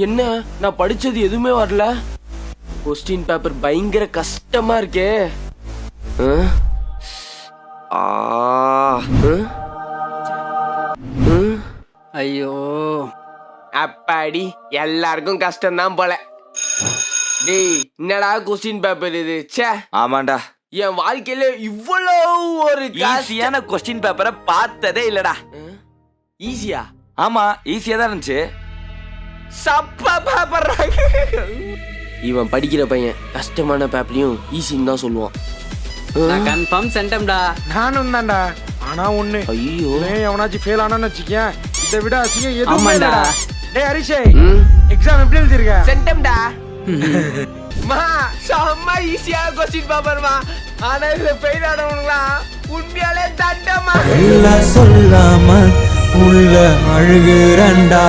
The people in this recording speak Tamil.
என்ன நான் படிச்சது எதுவுமே வரல. கொஸ்டின் பேப்பர் பயங்கர கஷ்டமா இருக்கே. ஐயோ அப்பாடி, எல்லாருக்கும் கஷ்டம்தான் போல. டேய், என்னடா கொஸ்டின் பேப்பர் இது? ச்சே. ஆமாண்டா, என் வாழ்க்கையில இவ்வளவு ஒரு ஈஸியான கொஸ்டின் பேப்பரை பார்த்ததே இல்லடா. ஈஸியா? ஆமா, ஈஸியா தான் இருந்துச்சு. சப்பா பேப்பர். இவன் படிக்கிற பையன் கஷ்டமான பேப்பரையும் ஈஸின்னு தான் சொல்லுவான். நான் கன்ஃபார்ம் சென்டம்டா. நானும் தான்டா. ஆனா ஒண்ணு, ஐயோ, எவனாச்சும் ஃபெயில் ஆனான்னு வச்சுக்கேன், இதை விட அசிங்கம் எதுவுமே ஆமாண்டா. இல்லடா. டேய் ஹரிஷே, எக்ஸாம் எப்படி எழுதிருக்க? சென்டம்டா. மா, செம்ம ஈஸியான கொஸ்டின் பேப்பர்மா. ஆனா இதுல ஃபெயில் ஆனவங்களா உண்மையாலே தண்டமா. சொல்லாம உள்ள அழுகுறண்டா.